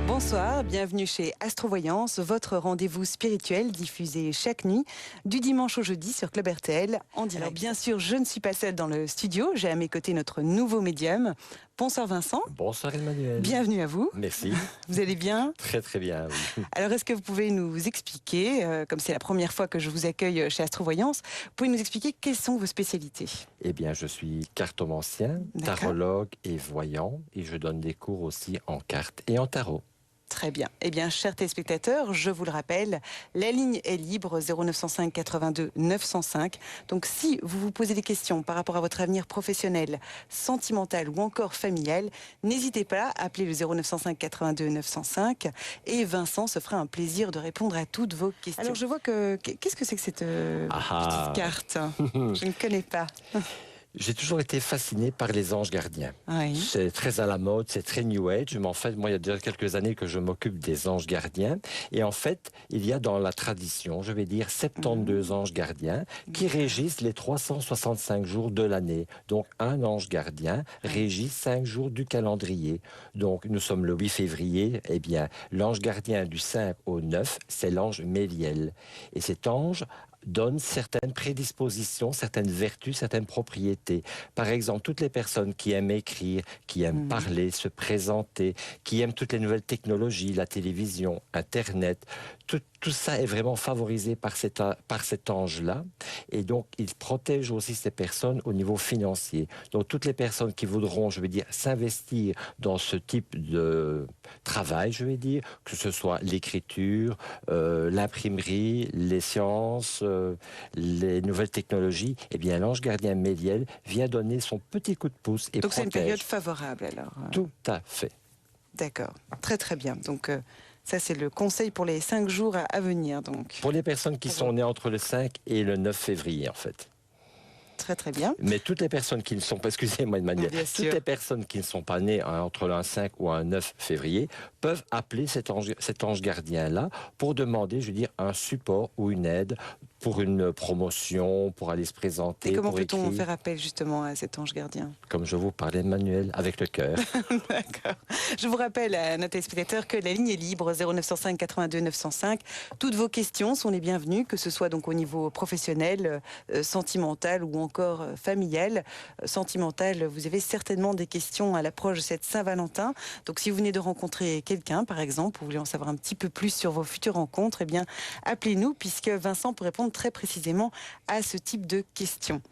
Bonsoir, bienvenue chez Astrovoyance, votre rendez-vous spirituel diffusé chaque nuit du dimanche au jeudi sur Club RTL en direct. Alors bien sûr, je ne suis pas seule dans le studio, j'ai à mes côtés notre nouveau médium. Bonsoir Vincent. Bonsoir Emmanuel. Bienvenue à vous. Merci. Vous allez bien? Très très bien, oui. Alors est-ce que vous pouvez nous expliquer, comme c'est la première fois que je vous accueille chez Astrovoyance, vous pouvez nous expliquer quelles sont vos spécialités? Eh bien, je suis cartomancien, tarologue et voyant, et je donne des cours aussi en cartes et en tarot. Très bien. Eh bien, chers téléspectateurs, je vous le rappelle, la ligne est libre 0905 82 905. Donc, si vous vous posez des questions par rapport à votre avenir professionnel, sentimental ou encore familial, n'hésitez pas à appeler le 0905 82 905 et Vincent se fera un plaisir de répondre à toutes vos questions. Alors, je vois que... Qu'est-ce que c'est que cette petite carte? Je ne connais pas. J'ai toujours été fasciné par les anges gardiens. Oui. C'est très à la mode, c'est très New Age. Mais en fait, moi, il y a déjà quelques années que je m'occupe des anges gardiens. Et en fait, il y a dans la tradition, je vais dire, 72 anges gardiens qui régissent les 365 jours de l'année. Donc, un ange gardien régit 5 jours du calendrier. Donc, nous sommes le 8 février. Eh bien, l'ange gardien du 5 au 9, c'est l'ange Méliel. Et cet ange donne certaines prédispositions, certaines vertus, certaines propriétés. Par exemple, toutes les personnes qui aiment écrire, qui aiment parler, se présenter, qui aiment toutes les nouvelles technologies, la télévision, Internet, tout ça est vraiment favorisé par cet ange-là. Et donc, il protège aussi ces personnes au niveau financier. Donc, toutes les personnes qui voudront, je veux dire, s'investir dans ce type de travail, je vais dire, que ce soit l'écriture, l'imprimerie, les sciences, les nouvelles technologies, eh bien, l'ange gardien Méliel vient donner son petit coup de pouce et donc, protège. c'est une période favorable, alors. Tout à fait. D'accord. Très, très bien. Donc... ça, c'est le conseil pour les 5 jours à venir, donc. Pour les personnes qui sont nées entre le 5 et le 9 février, en fait. Très, très bien. Mais toutes les personnes qui ne sont pas, excusez-moi de manière, toutes les personnes qui ne sont pas nées entre un 5 ou un 9 février peuvent appeler cet ange gardien-là pour demander, je veux dire, un support ou une aide pour une promotion, pour aller se présenter. Et comment pour peut-on écrire. faire appel justement à cet ange gardien? Comme je vous parlais, Emmanuel, avec le cœur. D'accord. Je vous rappelle à nos téléspectateurs que la ligne est libre 0905 82 905. Toutes vos questions sont les bienvenues, que ce soit donc au niveau professionnel, sentimental ou encore familial. Sentimental, vous avez certainement des questions à l'approche de cette Saint-Valentin. Donc si vous venez de rencontrer quelqu'un, par exemple, ou vous voulez en savoir un petit peu plus sur vos futures rencontres, eh bien appelez-nous puisque Vincent peut répondre très précisément à ce type de questions.